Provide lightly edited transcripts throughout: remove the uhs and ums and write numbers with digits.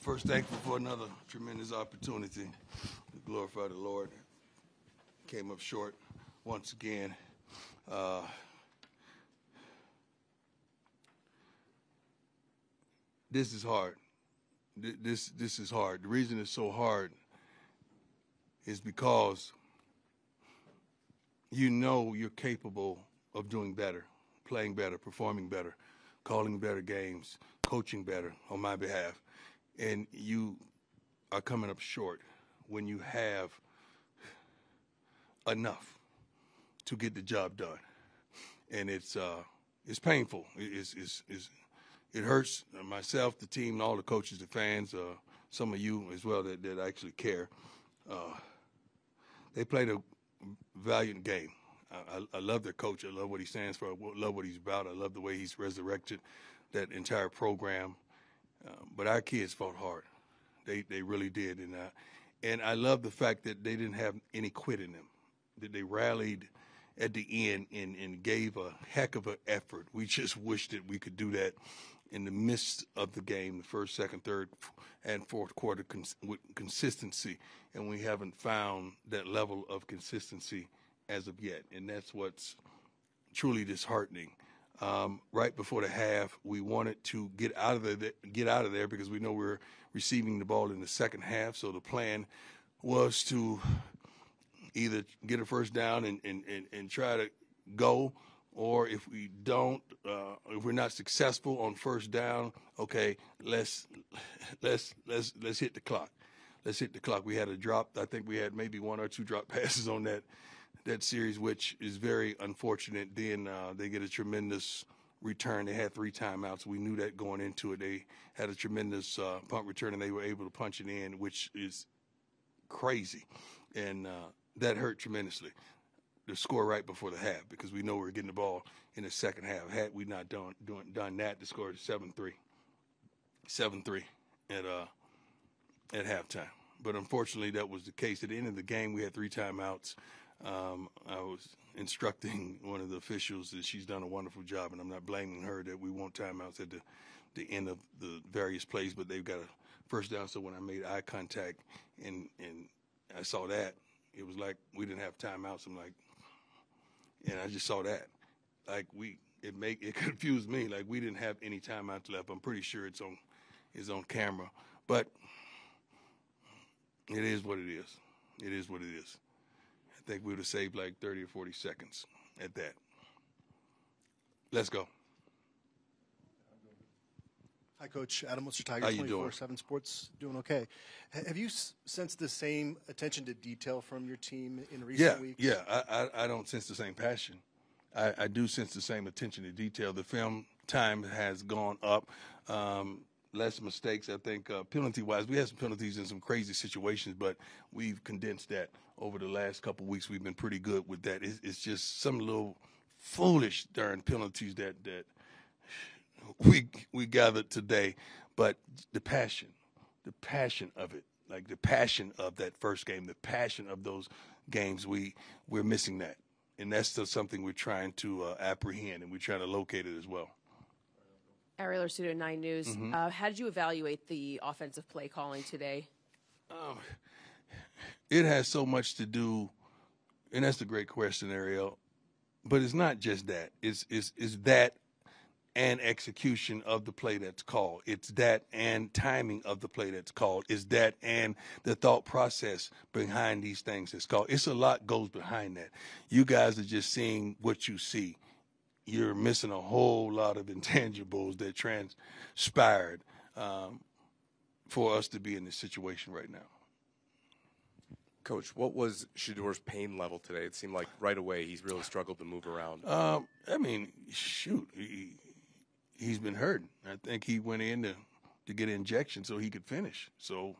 First, thankful for another tremendous opportunity to glorify the Lord. Came up short once again. This is hard. This is hard. The reason it's so hard is because you know you're capable of doing better, playing better, performing better, calling better games, coaching better on my behalf. And you are coming up short when you have enough to get the job done. And it's painful. It hurts myself, the team, all the coaches, the fans, some of you as well that actually care. They played a valiant game. I love their coach. I love what he stands for. I love what he's about. I love the way he's resurrected that entire program. But our kids fought hard. They really did. And I love the fact that they didn't have any quit in them, that they rallied at the end and gave a heck of an effort. We just wish that we could do that in the midst of the game, the first, second, third, and fourth quarter with consistency. And we haven't found that level of consistency as of yet. And that's what's truly disheartening. Right before the half, we wanted to get out of there because we know we're receiving the ball in the second half. So the plan was to either get a first down and try to go, or if we don't, if we're not successful on first down, okay, let's hit the clock. Let's hit the clock. We had a drop. I think we had maybe one or two drop passes on that series, which is very unfortunate. Then they get a tremendous return. They had 3 timeouts. We knew that going into it. They had a tremendous punt return, and they were able to punch it in, which is crazy. And that hurt tremendously, the score right before the half, because we know we were getting the ball in the second half. Had we not done that, the score is 7-3 at halftime. But unfortunately, that was the case. At the end of the game, we had 3 timeouts. I was instructing one of the officials that she's done a wonderful job, and I'm not blaming her that we want timeouts at the end of the various plays, but they've got a first down. So when I made eye contact and I saw that, it was like we didn't have timeouts. I'm like, and I just saw that. Like it confused me. Like we didn't have any timeouts left. I'm pretty sure it's on camera, but it is what it is. It is what it is. I think we would have saved like 30 or 40 seconds at that. Let's go. Hi, Coach. Adam Wilson, Tiger, How you doing? 24/7 Sports. Doing okay. Have you sensed the same attention to detail from your team in recent weeks? Yeah. I don't sense the same passion. I do sense the same attention to detail. The film time has gone up. Less mistakes, I think, penalty-wise. We had some penalties in some crazy situations, but we've condensed that over the last couple of weeks. We've been pretty good with that. It's just some little foolish darn penalties that we gathered today, but the passion of it, like the passion of that first game, the passion of those games, we're missing that, and that's still something we're trying to apprehend, and we're trying to locate it as well. Ariel Arsuto, 9 News. Mm-hmm. How did you evaluate the offensive play calling today? It has so much to do, and that's a great question, Ariel, but it's not just that. It's that and execution of the play that's called. It's that and timing of the play that's called. It's that and the thought process behind these things that's called. It's a lot goes behind that. You guys are just seeing what you see. You're missing a whole lot of intangibles that transpired for us to be in this situation right now. Coach, what was Shedor's pain level today? It seemed like right away he's really struggled to move around. I mean, shoot, he's been hurt. I think he went in to get an injection so he could finish. So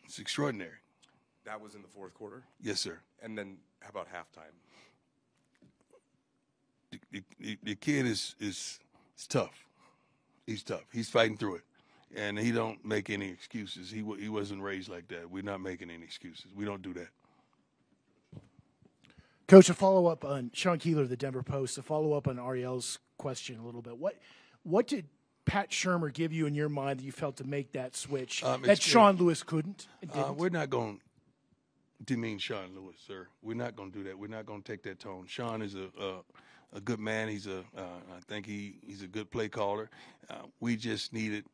it's extraordinary. That was in the fourth quarter? Yes, sir. And then how about halftime? The kid is tough. He's tough. He's fighting through it. And he don't make any excuses. He wasn't raised like that. We're not making any excuses. We don't do that. Coach, a follow-up on Sean Keeler of the Denver Post, a follow-up on Ariel's question a little bit. What did Pat Shurmur give you in your mind that you felt to make that switch that it's- Sean Lewis couldn't? and didn't? We're not going to demean Sean Lewis, sir. We're not going to do that. We're not going to take that tone. Sean is a good man. I think he's a good play caller. We just needed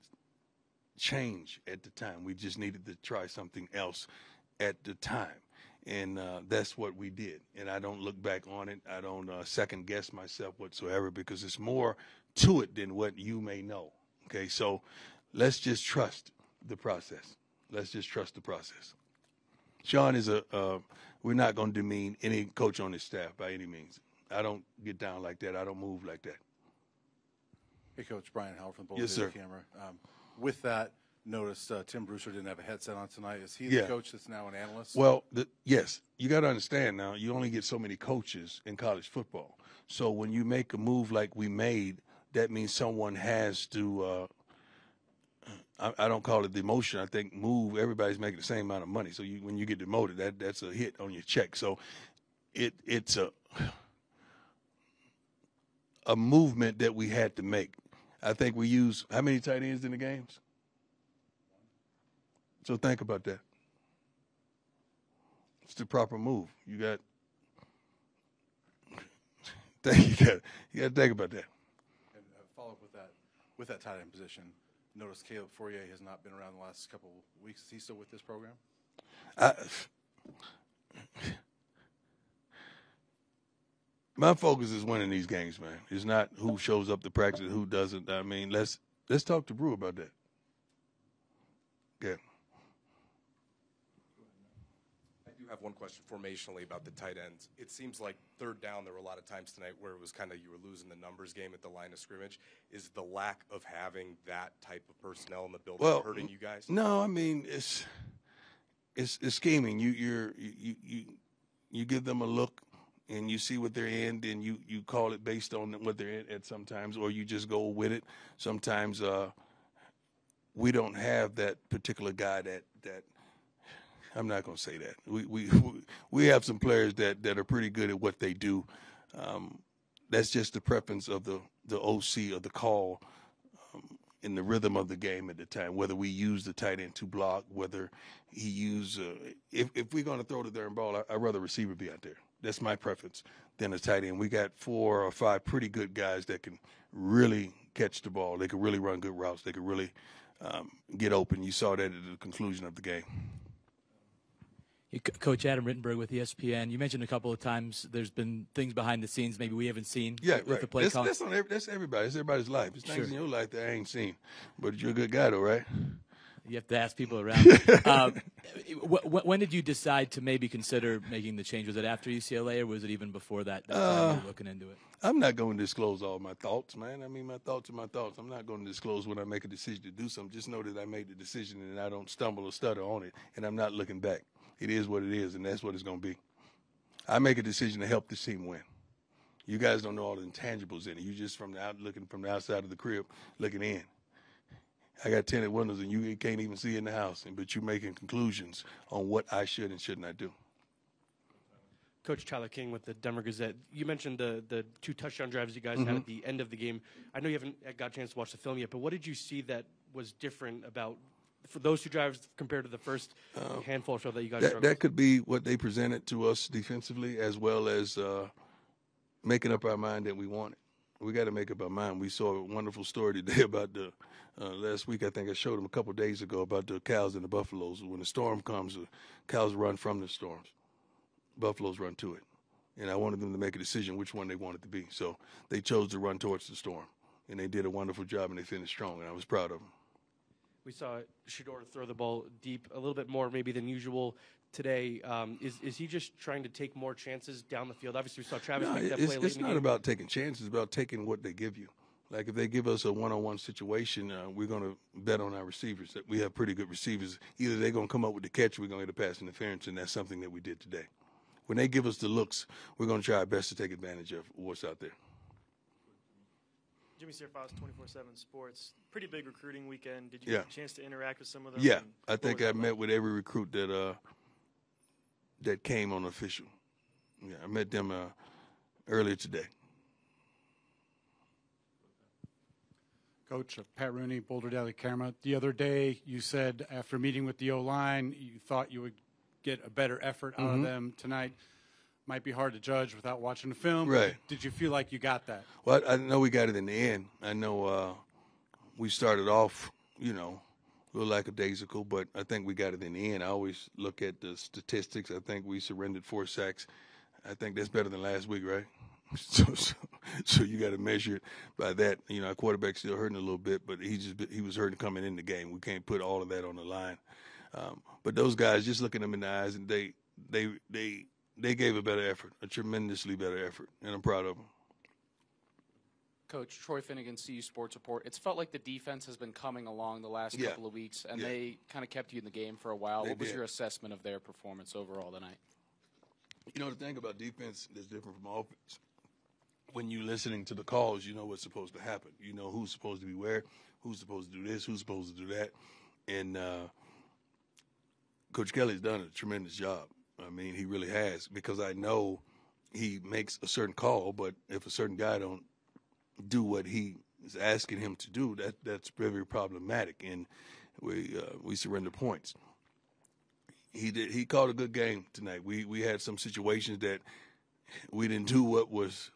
change at the time. We just needed to try something else at the time. And that's what we did. And I don't look back on it. I don't second guess myself whatsoever, because it's more to it than what you may know. Okay, so let's just trust the process. Let's just trust the process. Sean is we're not going to demean any coach on his staff by any means. I don't get down like that. I don't move like that. Hey, Coach, Brian Howard from the Yes, sir. Camera. With that, notice Tim Brewster didn't have a headset on tonight. Is he the coach that's now an analyst? Well, yes. You got to understand now, you only get so many coaches in college football. So when you make a move like we made, that means someone has to I don't call it demotion. I think move, everybody's making the same amount of money. So when you get demoted, that's a hit on your check. So it's a movement that we had to make. I think we use how many tight ends in the games? So think about that. It's the proper move. You got to think about that. And follow up with that tight end position. Notice Caleb Fourier has not been around the last couple of weeks. Is he still with this program? My focus is winning these games, man. It's not who shows up to practice and who doesn't. I mean, let's talk to Brew about that. Yeah. I do have one question formationally about the tight ends. It seems like third down, there were a lot of times tonight where it was kind of you were losing the numbers game at the line of scrimmage. Is the lack of having that type of personnel in the building hurting you guys? No, I mean it's scheming. You give them a look and you see what they're in, then you call it based on what they're in at sometimes, or you just go with it. Sometimes we don't have that particular guy that I'm not going to say that. We have some players that are pretty good at what they do. That's just the preference of the OC or the call in the rhythm of the game at the time, whether we use the tight end to block, whether he use if we're going to throw the darn ball, I'd rather receiver be out there. That's my preference than a tight end. We got 4 or 5 pretty good guys that can really catch the ball. They can really run good routes. They can really get open. You saw that at the conclusion of the game. Coach Adam Rittenberg with ESPN. You mentioned a couple of times there's been things behind the scenes maybe we haven't seen with the play call. That's everybody. It's everybody's life. It's things in your life that I ain't seen. But you're a good guy, though, right? You have to ask people around. When did you decide to maybe consider making the change? Was it after UCLA, or was it even before that time you were looking into it? I'm not going to disclose all my thoughts, man. I mean, my thoughts are my thoughts. I'm not going to disclose when I make a decision to do something. Just know that I made the decision and I don't stumble or stutter on it, and I'm not looking back. It is what it is, and that's what it's going to be. I make a decision to help this team win. You guys don't know all the intangibles in it. You just looking from the outside of the crib, looking in. I got tinted windows, and you can't even see in the house, but you're making conclusions on what I should and should not do. Coach Tyler King with the Denver Gazette. You mentioned the 2 touchdown drives you guys had at the end of the game. I know you haven't got a chance to watch the film yet, but what did you see that was different about for those 2 drives compared to the first handful or so that you guys struggled? That could be what they presented to us defensively, as well as making up our mind that we want it. We got to make up our mind. We saw a wonderful story today about the last week. I think I showed them a couple of days ago about the cows and the buffaloes. When the storm comes, the cows run from the storms. Buffaloes run to it. And I wanted them to make a decision which one they wanted to be. So they chose to run towards the storm. And they did a wonderful job, and they finished strong, and I was proud of them. We saw Shedeur throw the ball deep a little bit more maybe than usual today. Is he just trying to take more chances down the field? Obviously, we saw Travis make that play late in the game. It's not about taking chances. It's about taking what they give you. Like if they give us a one-on-one situation, we're going to bet on our receivers. That we have pretty good receivers. Either they're going to come up with the catch or we're going to get a pass interference, and that's something that we did today. When they give us the looks, we're going to try our best to take advantage of what's out there. Jimmy Sierra-Fox, 24/7 Sports. Pretty big recruiting weekend. Did you get a chance to interact with some of them? Yeah, I think I met with every recruit that came on official. Yeah, I met them earlier today. Coach, Pat Rooney, Boulder Daily Camera. The other day, you said after meeting with the O-line, you thought you would get a better effort out of them tonight. Might be hard to judge without watching the film. Right. Did you feel like you got that? Well, I know we got it in the end. I know we started off, a little lackadaisical, but I think we got it in the end. I always look at the statistics. I think we surrendered 4 sacks. I think that's better than last week, right? So you got to measure it by that. Our quarterback's still hurting a little bit, but he was hurting coming in the game. We can't put all of that on the line. But those guys, just looking them in the eyes, and they gave a better effort, a tremendously better effort, and I'm proud of them. Coach, Troy Finnegan, CU Sports Report. It's felt like the defense has been coming along the last couple of weeks, and they kind of kept you in the game for a while. What was your assessment of their performance overall tonight? The thing about defense that's different from offense, when you're listening to the calls, you know what's supposed to happen. You know who's supposed to be where, who's supposed to do this, who's supposed to do that. And Coach Kelly's done a tremendous job. I mean, he really has, because I know he makes a certain call, but if a certain guy don't do what he is asking him to do, that's very problematic, and we surrender points. He called a good game tonight. We had some situations that we didn't do what was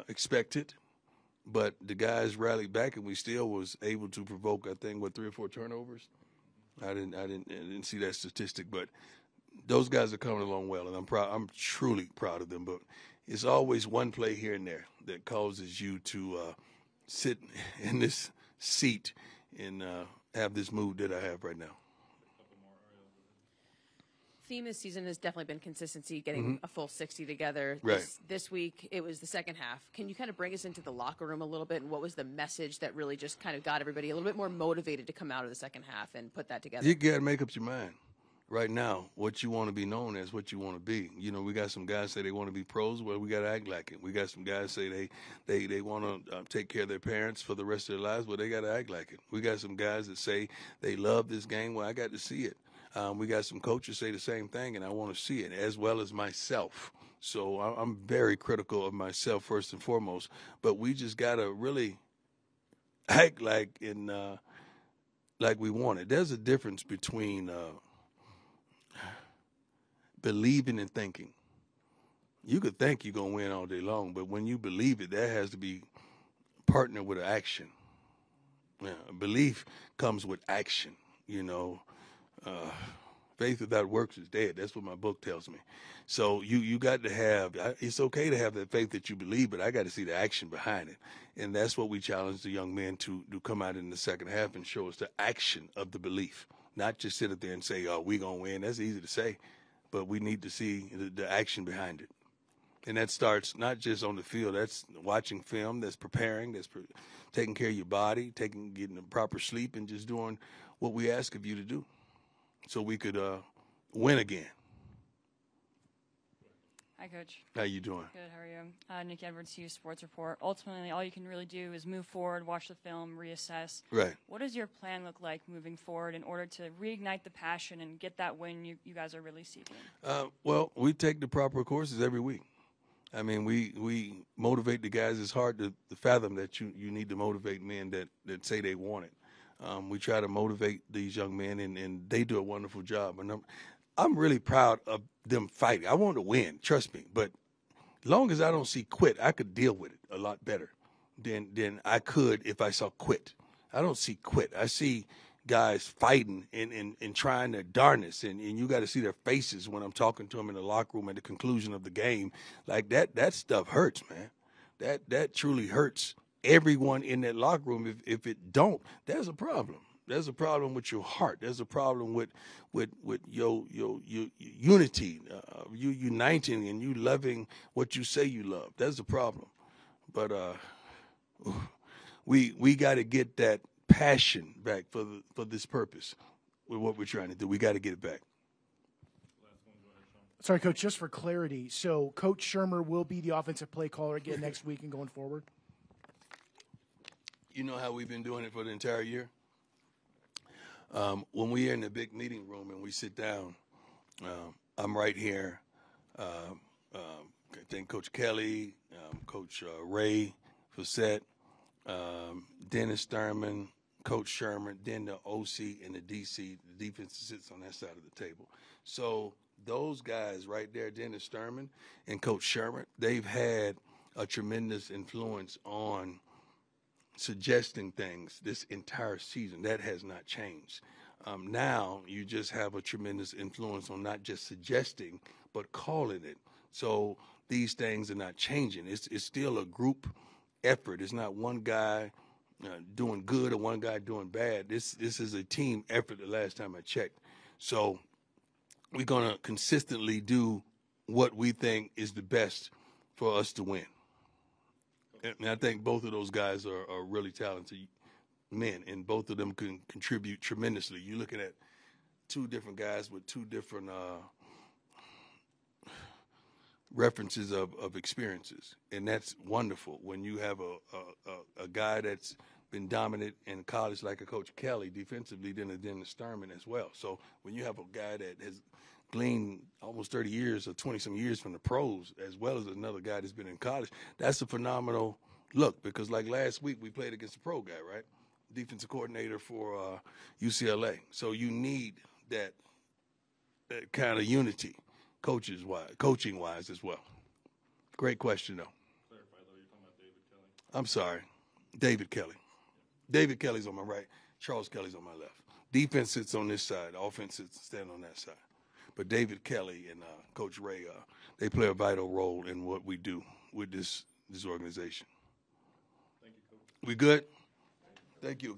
expected, but the guys rallied back, and we still was able to provoke, I think, 3 or 4 turnovers. I didn't see that statistic, but those guys are coming along well, and I'm proud. I'm truly proud of them. But it's always one play here and there that causes you to sit in this seat and have this mood that I have right now. Theme this season has definitely been consistency, getting a full 60 together. Right. This week, it was the second half. Can you kind of bring us into the locker room a little bit, and what was the message that really just kind of got everybody a little bit more motivated to come out of the second half and put that together? You got to make up your mind. Right now, what you want to be known as, what you want to be. We got some guys say they want to be pros. Well, we got to act like it. We got some guys say they want to take care of their parents for the rest of their lives. Well, they got to act like it. We got some guys that say they love this game. Well, I got to see it. We got some coaches say the same thing, and I want to see it, as well as myself. So I'm very critical of myself first and foremost. But we just got to really act like we want it. There's a difference between believing and thinking. You could think you're going to win all day long, but when you believe it, that has to be partnered with action. Belief comes with action, Faith without works is dead. That's what my book tells me. So you got to have, it's okay to have that faith that you believe, but I got to see the action behind it. And that's what we challenge the young men to come out in the second half and show us the action of the belief, not just sit up there and say, oh, we going to win. That's easy to say. But we need to see the action behind it. And that starts not just on the field. That's watching film, that's preparing, that's taking care of your body, getting the proper sleep, and just doing what we ask of you to do so we could win again. Hi, Coach. How you doing? Good, how are you? Nick Edwards, CU Sports Report. Ultimately, all you can really do is move forward, watch the film, reassess. Right. What does your plan look like moving forward in order to reignite the passion and get that win you guys are really seeking? Well, we take the proper courses every week. I mean, we motivate the guys. It's hard to fathom that you need to motivate men that say they want it. We try to motivate these young men, and they do a wonderful job. And I'm really proud of them fighting. I want to win, trust me. But as long as I don't see quit, I could deal with it a lot better than I could if I saw quit. I don't see quit. I see guys fighting and trying their darnest, and you got to see their faces when I'm talking to them in the locker room at the conclusion of the game. Like that stuff hurts, man. That truly hurts everyone in that locker room. If it don't, there's a problem. There's a problem with your heart. There's a problem with your unity, you uniting and you loving what you say you love. That's a problem. But we got to get that passion back for this purpose with what we're trying to do. We got to get it back. Sorry, Coach, just for clarity. So Coach Shermer will be the offensive play caller again next week and going forward? You know how we've been doing it for the entire year? When we're in the big meeting room and we sit down, I'm right here. I think Coach Kelly, Coach Ray Facette, Dennis Thurman, Coach Sherman, then the OC and the DC. The defense sits on that side of the table. So those guys right there, Dennis Thurman and Coach Sherman, they've had a tremendous influence on suggesting things this entire season. That has not changed. Now you just have a tremendous influence on not just suggesting, but calling it. So these things are not changing. It's still a group effort. It's not one guy doing good or one guy doing bad. This is a team effort the last time I checked. So we're going to consistently do what we think is the best for us to win. And I think both of those guys are really talented men, and both of them can contribute tremendously. You're looking at two different guys with two different references of experiences, and that's wonderful when you have a guy that's been dominant in college like a Coach Kelly defensively, then a Dennis Thurman as well. So when you have a guy that has gleaned almost 30 years or 20-some years from the pros, as well as another guy that's been in college, that's a phenomenal look, because like last week we played against a pro guy, right? Defensive coordinator for UCLA. So you need that kind of unity, coaching-wise as well. Great question, though. Clarify, though, you're talking about David Kelly. I'm sorry. David Kelly. David Kelly's on my right. Charles Kelly's on my left. Defense sits on this side. Offense sits stand on that side. But David Kelly and Coach Ray, they play a vital role in what we do with this organization. Thank you, Coach. We good? Thank you.